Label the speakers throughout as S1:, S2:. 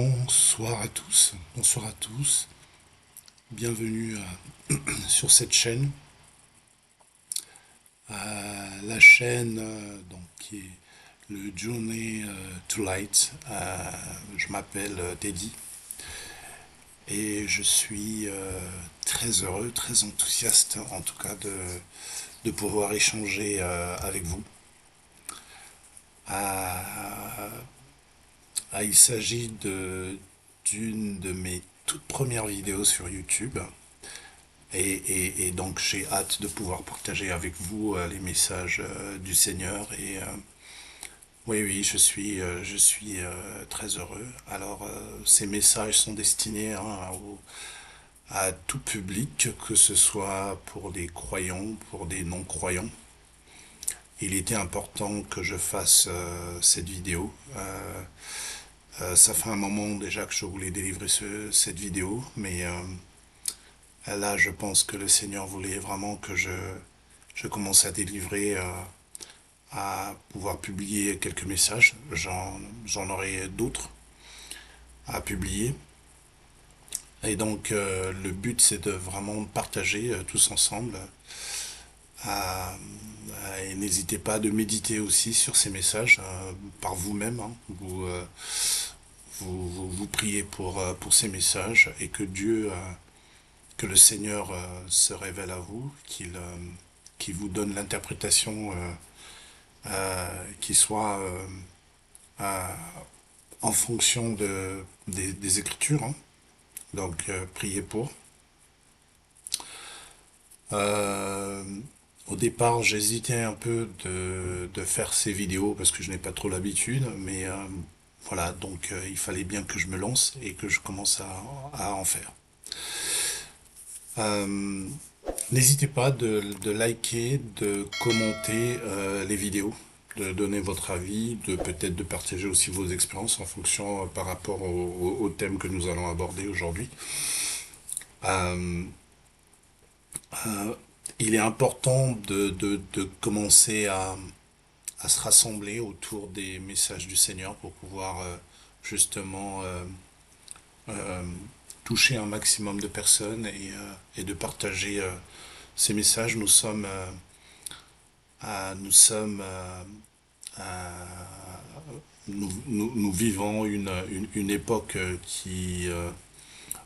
S1: Bonsoir à tous, bonsoir à tous. Bienvenue sur cette chaîne. La chaîne donc, qui est le Journey to Light. Je m'appelle Teddy et je suis très heureux, très enthousiaste en tout cas de pouvoir échanger avec vous. Il s'agit d'une de mes toutes premières vidéos sur YouTube. Et donc j'ai hâte de pouvoir partager avec vous les messages du Seigneur. Oui, oui, je suis très heureux. Alors ces messages sont destinés à tout public, que ce soit pour des croyants, pour des non-croyants. Il était important que je fasse cette vidéo. Ça fait un moment déjà que je voulais délivrer cette vidéo, mais là, je pense que le Seigneur voulait vraiment que je commence à délivrer, à pouvoir publier quelques messages. J'en aurai d'autres à publier. Et donc, le but, c'est de vraiment partager tous ensemble. Et n'hésitez pas de méditer aussi sur ces messages par vous-même. Hein. Vous priez pour ces messages et que Dieu que le Seigneur se révèle à vous, qu'il vous donne l'interprétation qui soit euh, en fonction des Écritures. Hein. Donc, priez pour. Euh, Au départ, j'hésitais un peu de faire ces vidéos parce que je n'ai pas trop l'habitude, mais voilà, donc il fallait bien que je me lance et que je commence à en faire. Euh, N'hésitez pas de liker, de commenter les vidéos, de donner votre avis, de peut-être de partager aussi vos expériences en fonction par rapport au thème que nous allons aborder aujourd'hui. Euh, euh, il est important de commencer à se rassembler autour des messages du Seigneur pour pouvoir justement euh, toucher un maximum de personnes et de partager ces messages. Nous sommes nous vivons une époque qui,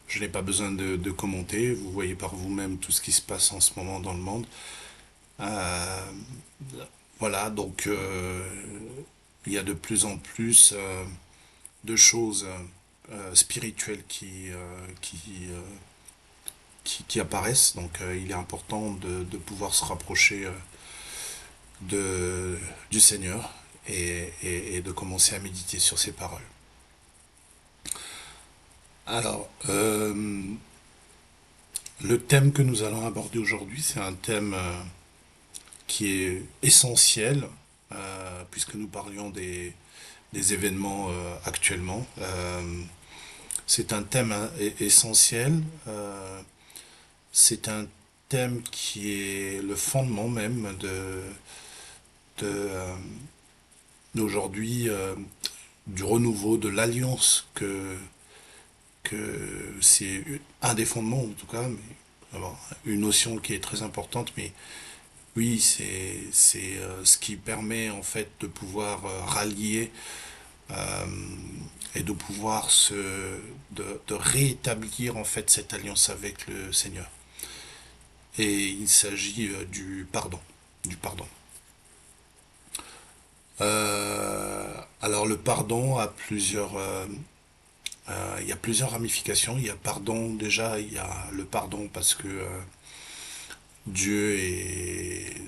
S1: je n'ai pas besoin de commenter, vous voyez par vous-même tout ce qui se passe en ce moment dans le monde. Euh, voilà, donc il y a de plus en plus de choses spirituelles qui apparaissent, donc il est important de pouvoir se rapprocher du Seigneur et de commencer à méditer sur ses paroles. Alors, le thème que nous allons aborder aujourd'hui, c'est un thème qui est essentiel, puisque nous parlions des événements actuellement. C'est un thème essentiel, c'est un thème qui est le fondement même de, d'aujourd'hui, du renouveau, de l'alliance que c'est un des fondements en tout cas, mais une notion qui est très importante, mais oui, c'est ce qui permet en fait de pouvoir rallier euh, et de pouvoir de réétablir en fait cette alliance avec le Seigneur. Et il s'agit du pardon. Alors le pardon a il y a plusieurs ramifications. Il y a pardon déjà, il y a le pardon parce que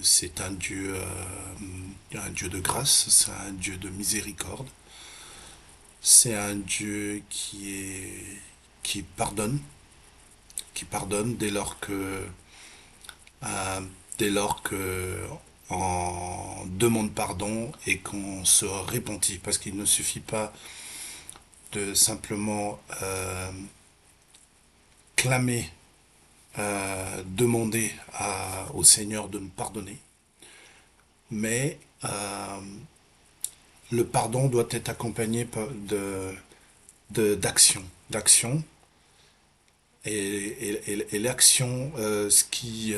S1: c'est un Dieu de grâce, c'est un Dieu de miséricorde, c'est un Dieu qui qui pardonne euh, dès lors que on demande pardon et qu'on se repentit, parce qu'il ne suffit pas de simplement clamer, demander au Seigneur de nous pardonner, mais le pardon doit être accompagné d'action, et l'action, ce qui,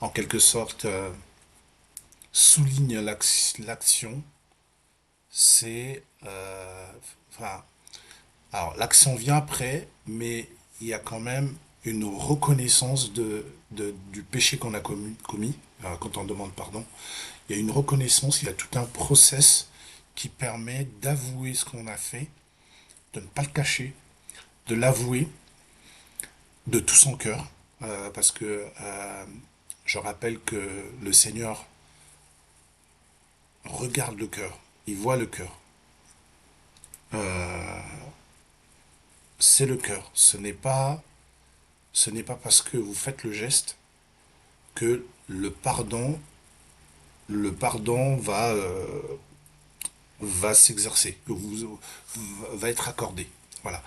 S1: en quelque sorte, souligne l'action, c'est, enfin, alors l'action vient après, mais il y a quand même une reconnaissance du péché qu'on a commis, quand on demande pardon. Il y a une reconnaissance, il y a tout un process qui permet d'avouer ce qu'on a fait, de ne pas le cacher, de l'avouer de tout son cœur, parce que je rappelle que le Seigneur regarde le cœur, il voit le cœur. Euh, c'est le cœur. Ce n'est pas parce que vous faites le geste que le pardon va s'exercer, va être accordé. Voilà.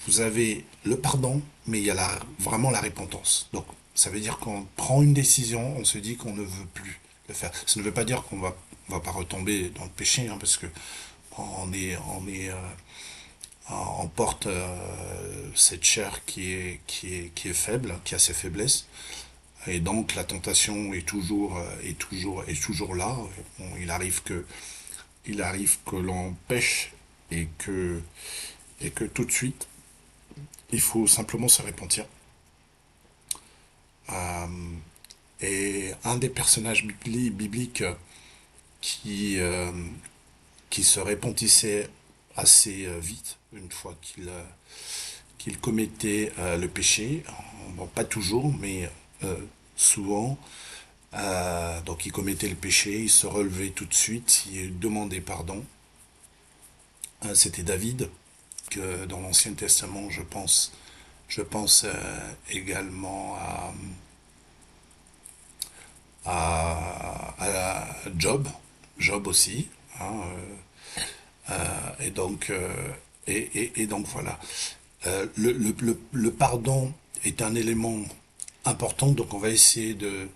S1: Vous avez le pardon, mais il y a vraiment la repentance. Donc, ça veut dire qu'on prend une décision, on se dit qu'on ne veut plus le faire. Ça ne veut pas dire qu'on va pas retomber dans le péché, hein, parce que on porte cette chair qui est faible, qui a ses faiblesses, et donc la tentation est toujours là. Bon, il arrive que l'on pêche et que tout de suite il faut simplement se repentir. Euh, et un des personnages bibliques qui, euh, qui se repentissait assez vite, une fois qu'il commettait le péché, bon, pas toujours, mais souvent, donc il commettait le péché, il se relevait tout de suite, il demandait pardon. C'était David, que dans l'Ancien Testament, je pense également à Job aussi, hein, et donc voilà. Le pardon est un élément important, donc on va essayer de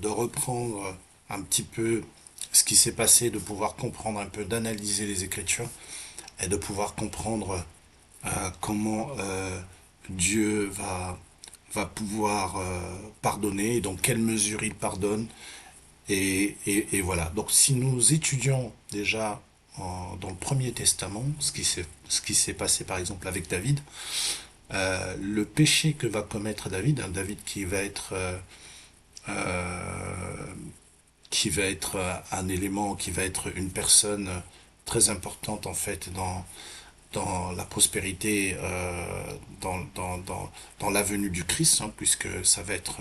S1: reprendre un petit peu ce qui s'est passé, de pouvoir comprendre un peu, d'analyser les Écritures et de pouvoir comprendre comment Dieu va pouvoir pardonner, et dans quelle mesure il pardonne. Et voilà. Donc si nous étudions déjà dans le Premier Testament ce qui s'est passé par exemple avec David, le péché que va commettre David, David euh, qui va être un élément, qui va être une personne très importante en fait dans la prospérité, dans la venue du Christ, hein, puisque ça va être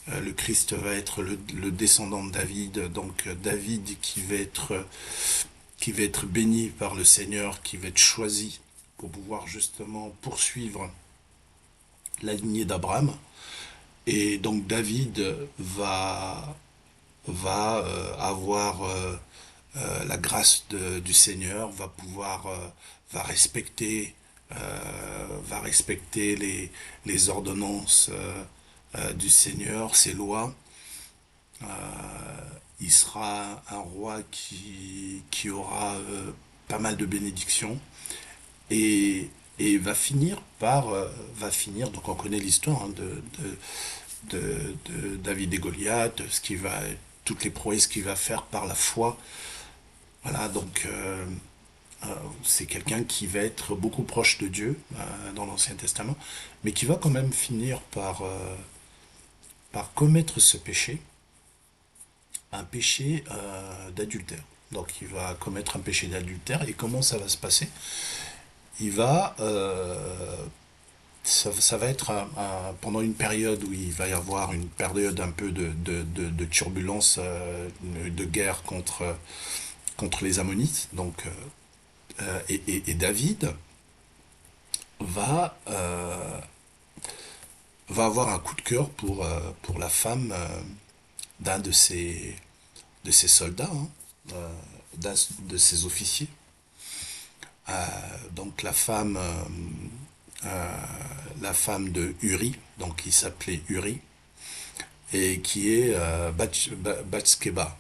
S1: le Christ va être le descendant de David, donc David qui va être béni par le Seigneur, qui va être choisi pour pouvoir justement poursuivre la lignée d'Abraham. Et donc David va avoir la grâce du Seigneur, va respecter les ordonnances du Seigneur, ses lois. Il sera un roi qui aura pas mal de bénédictions, et va finir, donc on connaît l'histoire, hein, de David et Goliath, toutes les prouesses qu'il va faire par la foi. Voilà, donc c'est quelqu'un qui va être beaucoup proche de Dieu dans l'Ancien Testament, mais qui va quand même finir par commettre ce péché, un péché d'adultère. Donc il va commettre un péché d'adultère, et comment ça va se passer? Il va, ça va être pendant une période où il va y avoir une période un peu de turbulence, de guerre contre les Ammonites. Donc, et David va, euh, va avoir un coup de cœur pour la femme d'un de ses soldats, hein, euh, d'un de ses officiers. Donc la femme de Uri, donc qui s'appelait Uri, et qui est Batsheba.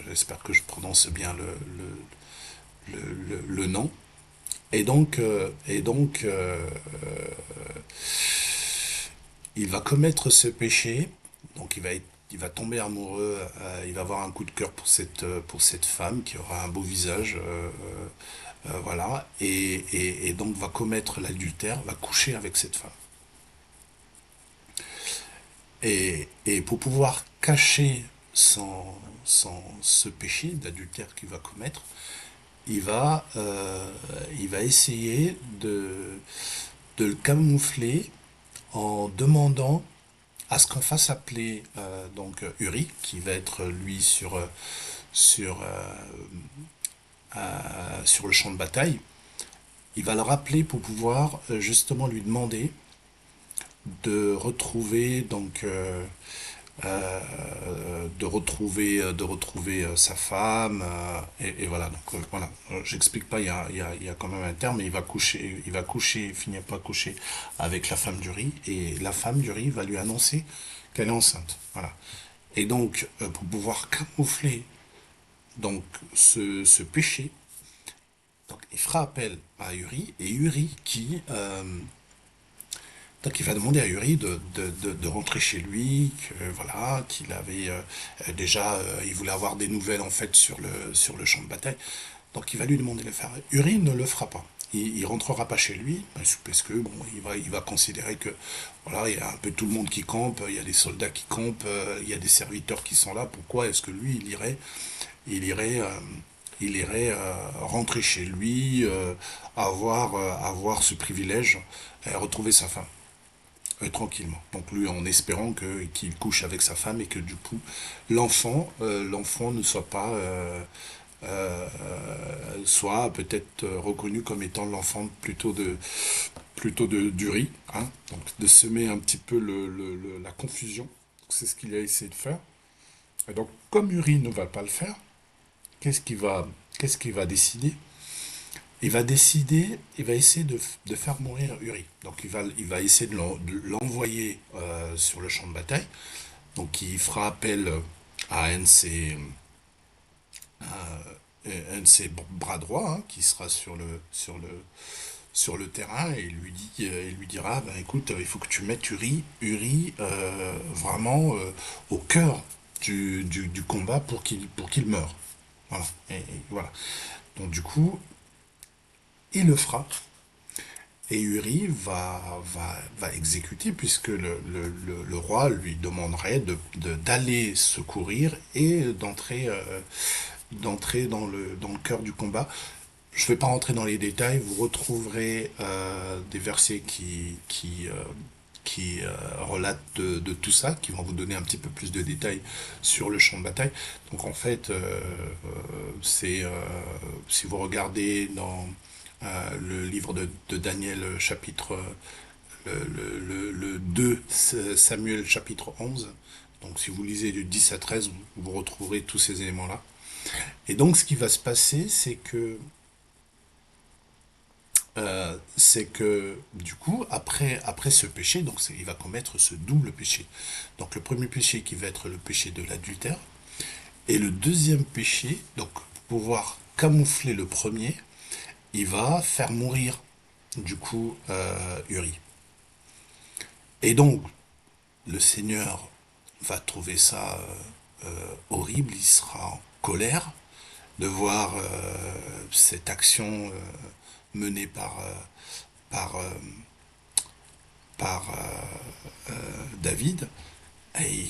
S1: J'espère que je prononce bien le nom. Il va commettre ce péché, donc il va tomber amoureux, il va avoir un coup de cœur pour cette femme qui aura un beau visage, voilà, et donc va commettre l'adultère, va coucher avec cette femme. Et pour pouvoir cacher ce péché d'adultère qu'il va commettre, il va, euh, il va essayer de le camoufler en demandant à ce qu'on fasse appeler donc Uri, qui va être lui sur, sur le champ de bataille. Il va le rappeler pour pouvoir justement lui demander de retrouver de retrouver sa femme et voilà donc voilà. J'explique pas, il y a quand même un terme, mais il va finir par coucher avec la femme du riz, et la femme du riz va lui annoncer qu'elle est enceinte, voilà. Et donc pour pouvoir camoufler donc ce péché, donc il fera appel à Uri, et Uri qui donc il va demander à Uri de rentrer chez lui, que voilà, qu'il avait déjà, il voulait avoir des nouvelles en fait sur le champ de bataille. Donc il va lui demander de le faire. Uri ne le fera pas. Il rentrera pas chez lui parce que bon, il va considérer que voilà, il y a un peu tout le monde qui campe, il y a des soldats qui campent, il y a des serviteurs qui sont là. Pourquoi est-ce que lui il irait, euh, il irait rentrer chez lui, avoir ce privilège, retrouver sa femme tranquillement. Donc lui en espérant qu'il couche avec sa femme et que du coup l'enfant ne soit pas soit peut-être reconnu comme étant l'enfant plutôt de du riz, hein, donc de semer un petit peu la confusion. C'est ce qu'il a essayé de faire. Et donc comme Uri ne va pas le faire, qu'est-ce qu'il va qu'est-ce qu'il va décider? Il va essayer de faire mourir Uri. Donc il va essayer de l'envoyer sur le champ de bataille. Donc il fera appel à un de ses bras droits, hein, qui sera sur le terrain, et il lui dira, ben, écoute, il faut que tu mettes Uri vraiment au cœur du combat pour qu'il meure. Voilà. Et voilà. Donc du coup, il le fera. Et Uri va exécuter, puisque le roi lui demanderait d'aller secourir et d'entrer dans le cœur du combat. Je ne vais pas rentrer dans les détails, vous retrouverez des versets qui relatent de tout ça, qui vont vous donner un petit peu plus de détails sur le champ de bataille. Donc en fait, si vous regardez dans le livre de Daniel, chapitre le 2 Samuel chapitre 11. Donc si vous lisez du 10 à 13, vous retrouverez tous ces éléments-là. Et donc ce qui va se passer, c'est que du coup, après ce péché, donc il va commettre ce double péché. Donc le premier péché qui va être le péché de l'adultère, et le deuxième péché, donc pour pouvoir camoufler le premier, il va faire mourir du coup Uri. Et donc le Seigneur va trouver ça horrible, il sera en colère de voir cette action menée par, euh, par David, et,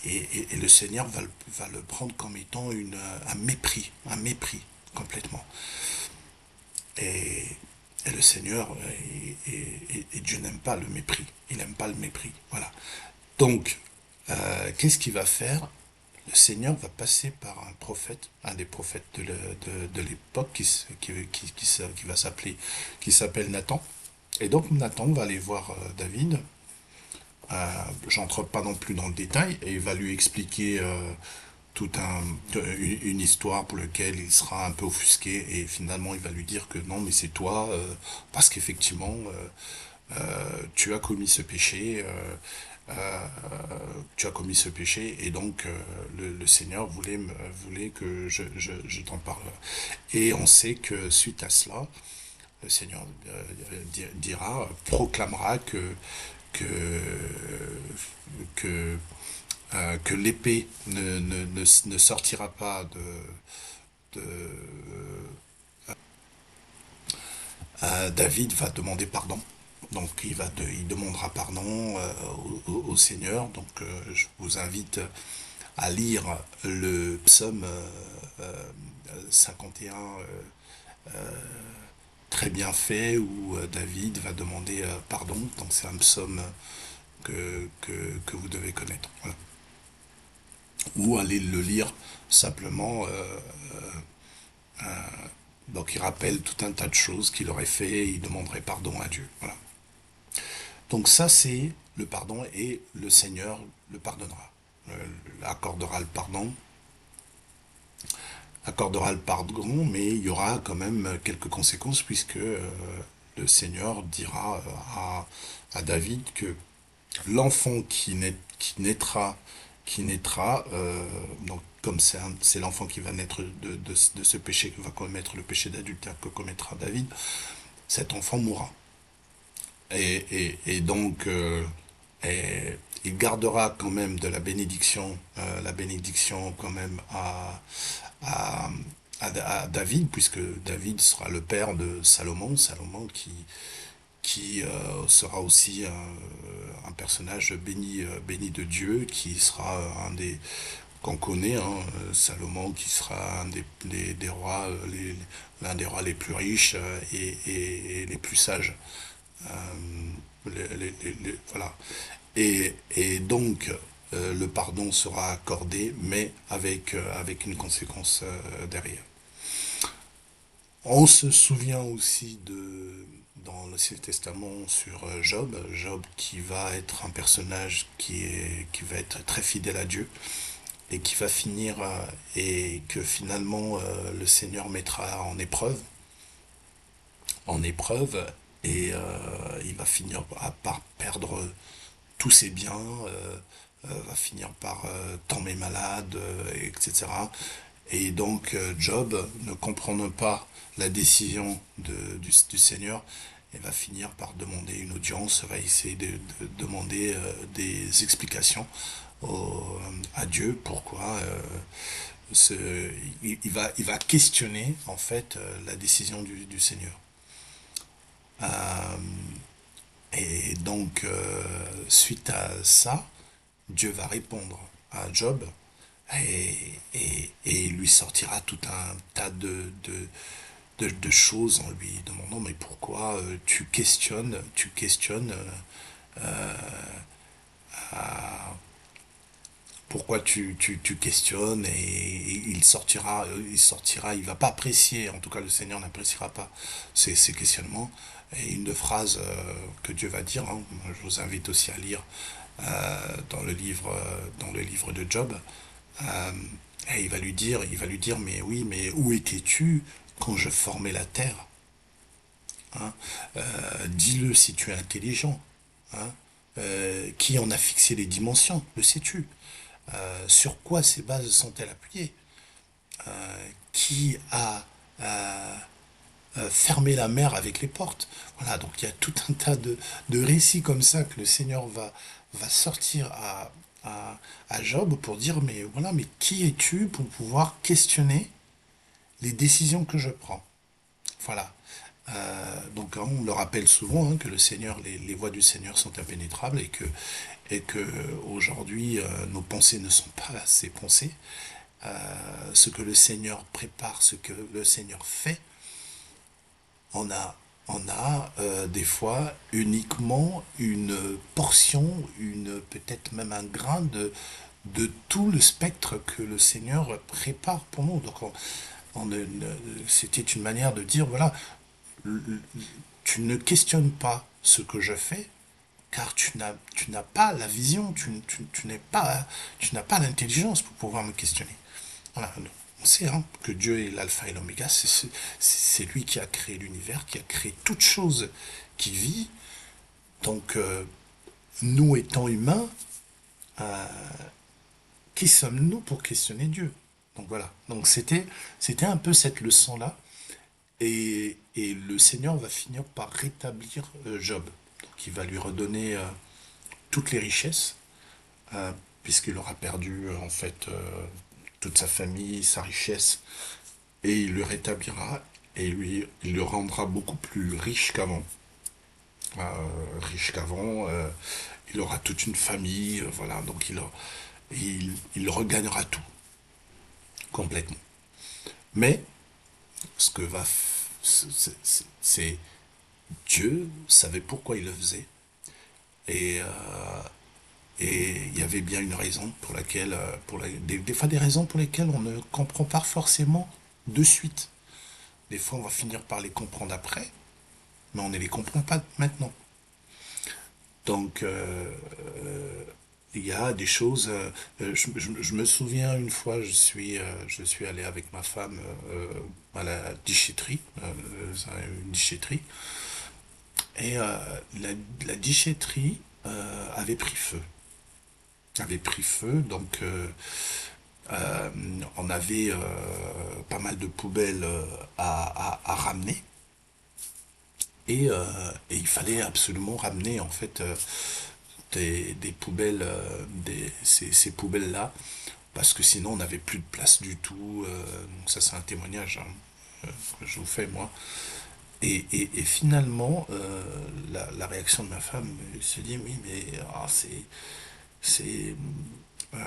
S1: et le Seigneur va le prendre comme étant un mépris complètement. Et, et le Seigneur, et Dieu n'aime pas le mépris, il n'aime pas le mépris, voilà. Donc, qu'est-ce qu'il va faire? Le Seigneur va passer par un prophète, un des prophètes de l'époque, qui s'appelle Nathan. Et donc Nathan va aller voir David. J'entre pas non plus dans le détail, et il va lui expliquer toute une histoire pour laquelle il sera un peu offusqué, et finalement il va lui dire que non, mais c'est toi, parce qu'effectivement tu as commis ce péché, tu as commis ce péché, et donc le Seigneur voulait que je t'en parle. Et on sait que suite à cela, le Seigneur dira, proclamera que, que, que l'épée ne sortira pas de David va demander pardon. Donc il demandera pardon au Seigneur. Donc je vous invite à lire le psaume 51 très bien fait où David va demander pardon. Donc c'est un psaume que vous devez connaître. Voilà. Ou aller le lire simplement. Donc il rappelle tout un tas de choses qu'il aurait fait et il demanderait pardon à Dieu. Voilà. Donc ça c'est le pardon et le Seigneur le pardonnera. Accordera le pardon, accordera le pardon, mais il y aura quand même quelques conséquences puisque le Seigneur dira à David que l'enfant qui naîtra, donc comme c'est l'enfant qui va naître de ce péché, qui va commettre le péché d'adultère que commettra David, cet enfant mourra. Et donc, et il gardera quand même de la bénédiction quand même à, à David, puisque David sera le père de Salomon, Salomon qui sera aussi un personnage béni de Dieu, qui sera un des qu'on connaît, hein, Salomon qui sera un des rois, l'un des rois les plus riches et les plus sages. Voilà. Et donc, le pardon sera accordé, mais avec une conséquence derrière. On se souvient aussi dans l'Ancien Testament sur Job, Job qui va être un personnage qui va être très fidèle à Dieu et qui va finir et que finalement le Seigneur mettra en épreuve et il va finir par perdre tous ses biens, va finir par tomber malade, etc. Et donc Job, ne comprenant pas la décision du Seigneur, et va finir par demander une audience, va essayer de demander des explications à Dieu, pourquoi ce, il va questionner en fait la décision du Seigneur. Euh, et donc, suite à ça, Dieu va répondre à Job et il lui sortira tout un tas de choses en lui demandant mais pourquoi tu questionnes pourquoi tu questionnes et il va pas apprécier, en tout cas le Seigneur n'appréciera pas ces questionnements. Et une de phrases que Dieu va dire, hein, je vous invite aussi à lire dans le livre de Job, euh, et il va lui dire, mais oui, mais où étais-tu quand je formais la terre, hein? Dis-le si tu es intelligent, hein? Qui en a fixé les dimensions, le sais-tu? Sur quoi ces bases sont-elles appuyées? Qui a fermé la mer avec les portes? Voilà, donc il y a tout un tas de récits comme ça que le Seigneur va sortir à Job pour dire, mais voilà, mais qui es-tu pour pouvoir questionner les décisions que je prends? Voilà. Donc hein, on le rappelle souvent hein, que le Seigneur, les voies du Seigneur sont impénétrables et que aujourd'hui nos pensées ne sont pas ses pensées. Ce que le Seigneur prépare, ce que le Seigneur fait, on a, on a des fois uniquement une portion, peut-être même un grain de tout le spectre que le Seigneur prépare pour nous. Donc c'était une manière de dire, voilà, tu ne questionnes pas ce que je fais, car tu n'as pas la vision, tu n'as pas l'intelligence pour pouvoir me questionner. Voilà. On sait hein, que Dieu est l'alpha et l'oméga, c'est lui qui a créé l'univers, qui a créé toute chose qui vit. Donc nous étant humains, euh, qui sommes-nous pour questionner Dieu? Donc voilà. Donc c'était un peu cette leçon-là. Et le Seigneur va finir par rétablir Job. Donc il va lui redonner toutes les richesses, euh, puisqu'il aura perdu en fait toute sa famille, sa richesse, et il le rétablira et il le rendra beaucoup plus riche qu'avant. Riche qu'avant, il aura toute une famille, voilà, donc il regagnera tout complètement. Mais ce que va, c'est Dieu savait pourquoi il le faisait et et il y avait bien une raison pour laquelle, des fois des raisons pour lesquelles on ne comprend pas forcément de suite. Des fois, on va finir par les comprendre après, mais on ne les comprend pas maintenant. Donc, il y a des choses. Je me souviens une fois, je suis allé avec ma femme à la déchetterie, une déchetterie, et la, la déchetterie avait pris feu. Avait pris feu, donc euh, on avait pas mal de poubelles à ramener. Et il fallait absolument ramener en fait des poubelles, ces poubelles-là, parce que sinon on n'avait plus de place du tout. Donc ça c'est un témoignage que je vous fais moi. Et finalement, la réaction de ma femme se dit oui mais c'est euh,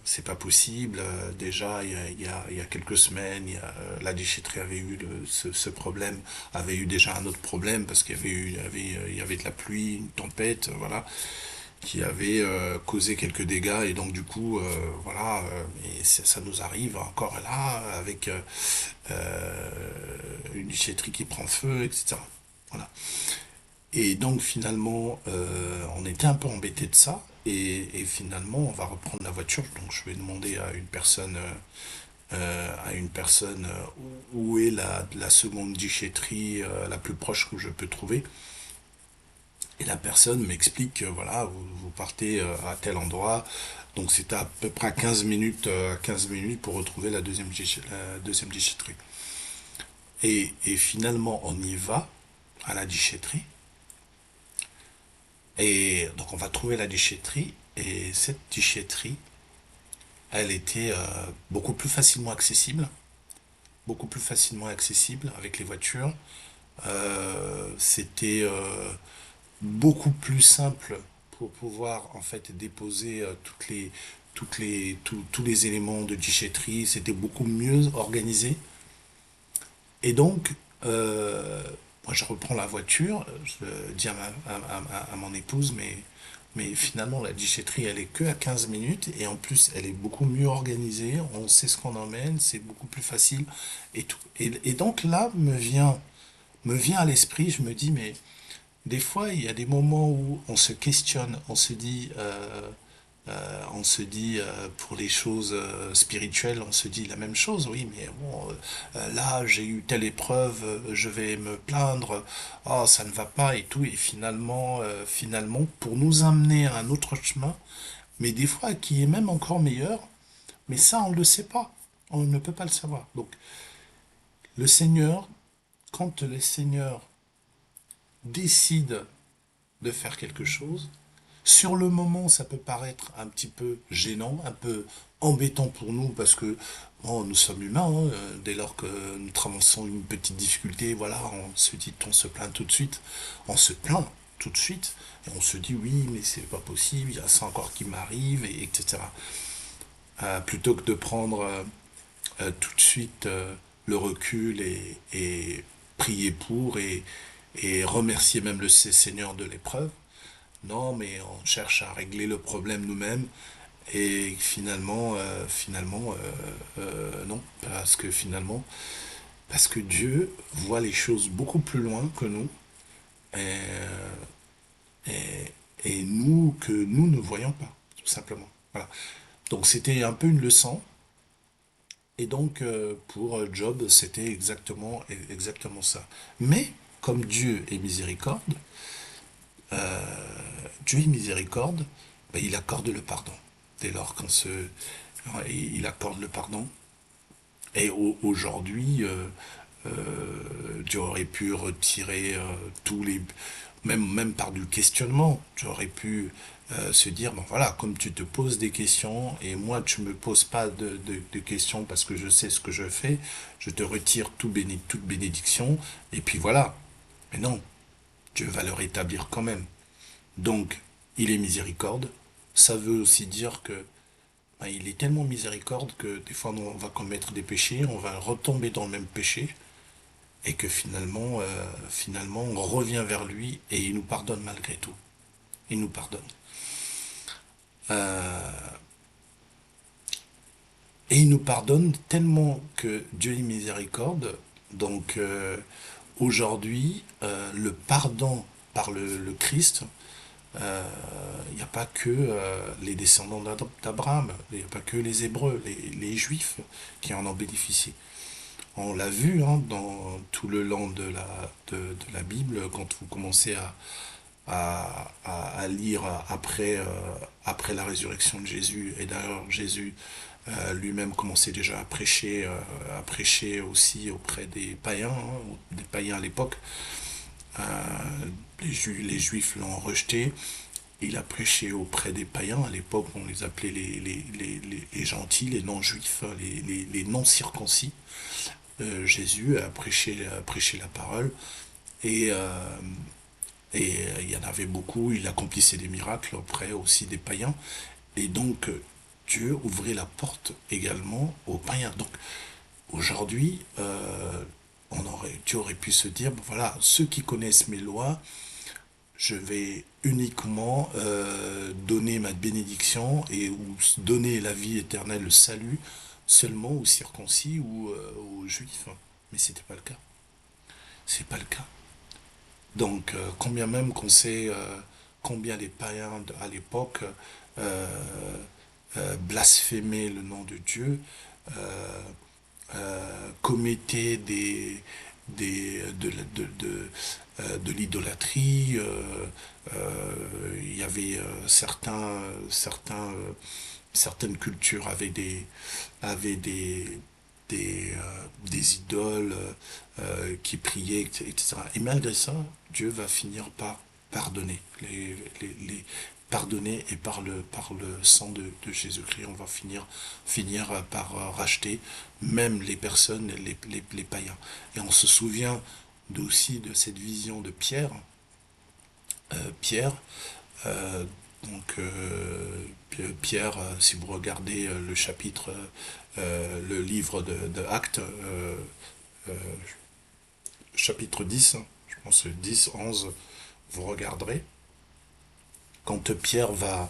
S1: c'est pas possible. Déjà, il y a quelques semaines, la déchetterie avait eu ce problème, avait eu déjà un autre problème parce qu'il y avait il y avait de la pluie, une tempête, voilà, qui avait causé quelques dégâts et donc du coup, voilà, et ça nous arrive encore là avec une déchetterie qui prend feu, etc. Voilà. Et donc finalement, on était un peu embêté de ça. Et finalement, on va reprendre la voiture. Donc je vais demander à une personne où est la seconde déchetterie la plus proche que je peux trouver. Et la personne m'explique que voilà, vous partez à tel endroit. Donc c'est à peu près 15 minutes pour retrouver la deuxième déchetterie. Et finalement, on y va à la déchetterie. Et donc on va trouver la déchetterie. Et cette déchetterie, elle était beaucoup plus facilement accessible. Beaucoup plus facilement accessible avec les voitures. C'était beaucoup plus simple pour pouvoir en fait déposer tous les éléments de déchetterie. C'était beaucoup mieux organisé. Et donc, moi je reprends la voiture, je dis à mon épouse, mais finalement la déchetterie elle est que à 15 minutes et en plus elle est beaucoup mieux organisée, on sait ce qu'on emmène, c'est beaucoup plus facile et tout. Et donc là me vient à l'esprit, je me dis, mais des fois il y a des moments où on se questionne, on se dit pour les choses spirituelles, on se dit la même chose, oui, mais bon, là j'ai eu telle épreuve, je vais me plaindre, oh ça ne va pas et tout, et finalement, pour nous amener à un autre chemin, mais des fois qui est même encore meilleur, mais ça on ne le sait pas, on ne peut pas le savoir. Donc le Seigneur, quand le Seigneur décide de faire quelque chose, sur le moment, ça peut paraître un petit peu gênant, un peu embêtant pour nous parce que bon, nous sommes humains. Hein, dès lors que nous traversons une petite difficulté, voilà, on se plaint tout de suite. On se plaint tout de suite et on se dit oui, mais c'est pas possible, il y a ça encore qui m'arrive, etc. Plutôt que de prendre tout de suite le recul et prier pour et remercier même le Seigneur de l'épreuve. Non, mais on cherche à régler le problème nous-mêmes et non, parce que Dieu voit les choses beaucoup plus loin que nous et, et, et nous que nous ne voyons pas, tout simplement. Voilà. Donc c'était un peu une leçon. Et donc pour Job, c'était exactement ça. Mais comme Dieu est miséricorde, Dieu est miséricorde, ben, il accorde le pardon. Dès lors il accorde le pardon. Et aujourd'hui, tu aurais pu retirer tous les... même par du questionnement, tu aurais pu se dire, bon voilà, comme tu te poses des questions, et moi tu me poses pas de questions parce que je sais ce que je fais, je te retire toute bénédiction, et puis voilà. Mais non, Dieu va le rétablir quand même. Donc, il est miséricorde. Ça veut aussi dire que ben, il est tellement miséricorde que des fois on va commettre des péchés, on va retomber dans le même péché, et que finalement, on revient vers lui et il nous pardonne malgré tout. Il nous pardonne. Euh, et il nous pardonne tellement que Dieu est miséricorde. Donc aujourd'hui, le pardon par le Christ, il n'y a pas que les descendants d'Abraham, il n'y a pas que les Hébreux, les Juifs qui en ont bénéficié. On l'a vu hein, dans tout le long de la Bible, quand vous commencez à lire après la résurrection de Jésus. Et d'ailleurs, Jésus lui-même commençait déjà à prêcher aussi auprès des païens, hein, des païens à l'époque. Euh, les Juifs l'ont rejeté. Il a prêché auprès des païens. À l'époque, on les appelait les gentils, les non-juifs, les non-circoncis. Jésus a prêché la parole. Et, il y en avait beaucoup, il accomplissait des miracles auprès aussi des païens. Et donc, Dieu ouvrait la porte également aux païens. Donc, aujourd'hui, Dieu aurait pu se dire, bon, voilà, ceux qui connaissent mes lois, je vais uniquement donner ma bénédiction et ou donner la vie éternelle, le salut, seulement aux circoncis ou aux juifs. Mais c'était pas le cas. C'est pas le cas. Donc, combien même qu'on sait combien les païens à l'époque blasphémaient le nom de Dieu, euh, commettaient de l'idolâtrie. Il y avait certaines cultures avaient des idoles qui priaient, etc. Et malgré ça, Dieu va finir par pardonner pardonner et par le sang de Jésus-Christ, on va finir par racheter même les personnes, les païens. Et on se souvient aussi de cette vision de Pierre. Pierre, euh, donc Pierre, si vous regardez le chapitre, le livre de Actes, euh, chapitre 10, je pense 10, 11, vous regarderez, quand Pierre va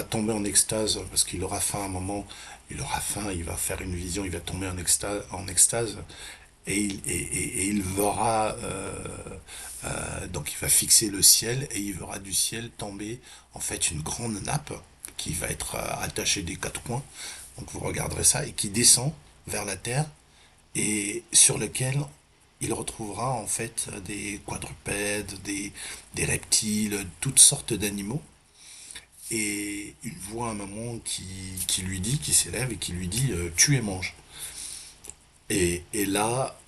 S1: tomber en extase, parce qu'il aura faim à un moment, il aura faim, il va faire une vision, il va tomber en extase, et il verra, donc il va fixer le ciel, et il verra du ciel tomber, en fait, une grande nappe, qui va être attachée des quatre coins, donc vous regarderez ça, et qui descend vers la terre, et sur lequel il retrouvera en fait des quadrupèdes, des reptiles, toutes sortes d'animaux. Et il voit un moment qui lui dit, qui s'élève et qui lui dit tue et mange. Et là,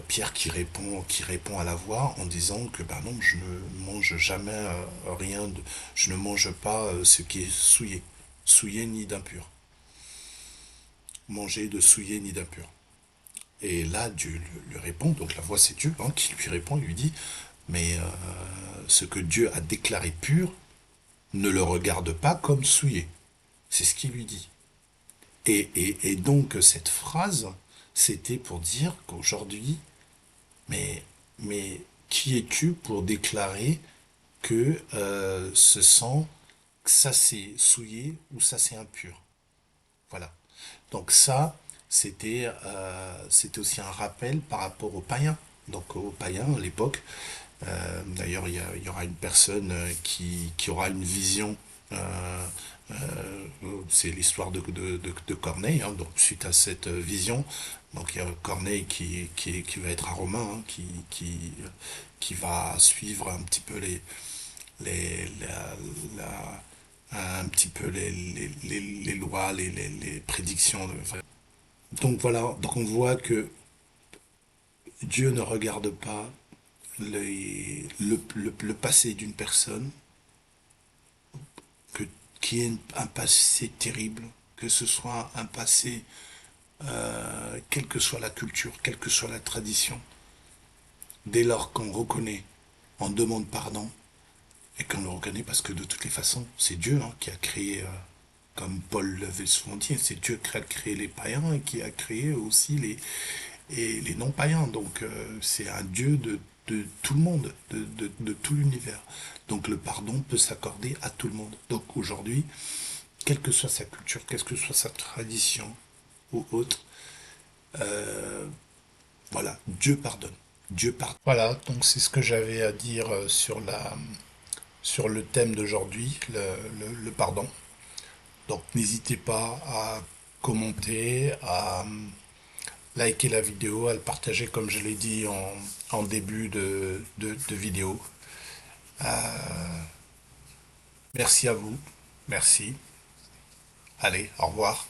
S1: Pierre qui répond à la voix en disant que ben non, je ne mange jamais rien, je ne mange pas ce qui est souillé, souillé ni d'impur, manger de souillé ni d'impur. Et là, Dieu lui répond, donc la voix c'est Dieu hein, qui lui répond, il lui dit, mais ce que Dieu a déclaré pur, ne le regarde pas comme souillé. C'est ce qu'il lui dit. Et donc cette phrase, c'était pour dire qu'aujourd'hui, mais, mais qui es-tu pour déclarer que ce sang, que ça c'est souillé ou ça c'est impur? Voilà. Donc ça, c'était aussi un rappel par rapport aux païens. Donc aux païens à l'époque. D'ailleurs, il y aura une personne qui aura une vision C'est l'histoire de Corneille, hein, donc suite à cette vision. Donc il y a Corneille qui va être un Romain, hein, qui va suivre un petit peu un petit peu les lois, les prédictions. Donc voilà, donc on voit que Dieu ne regarde pas le passé d'une personne, que, qui ait un passé terrible, que ce soit un passé, quelle que soit la culture, quelle que soit la tradition. Dès lors qu'on reconnaît, on demande pardon, et qu'on le reconnaît parce que de toutes les façons, c'est Dieu, hein, qui a créé, comme Paul l'avait souvent dit, c'est Dieu qui a créé les païens et qui a créé aussi les non-païens. Donc c'est un Dieu de tout le monde, de tout l'univers. Donc le pardon peut s'accorder à tout le monde. Donc aujourd'hui, quelle que soit sa culture, quelle que soit sa tradition ou autre, euh, voilà, Dieu pardonne. Dieu pardonne. Voilà, donc c'est ce que j'avais à dire sur le thème d'aujourd'hui, le pardon. Donc n'hésitez pas à commenter, à liker la vidéo, à le partager comme je l'ai dit en début de vidéo. Merci à vous. Merci. Allez, au revoir.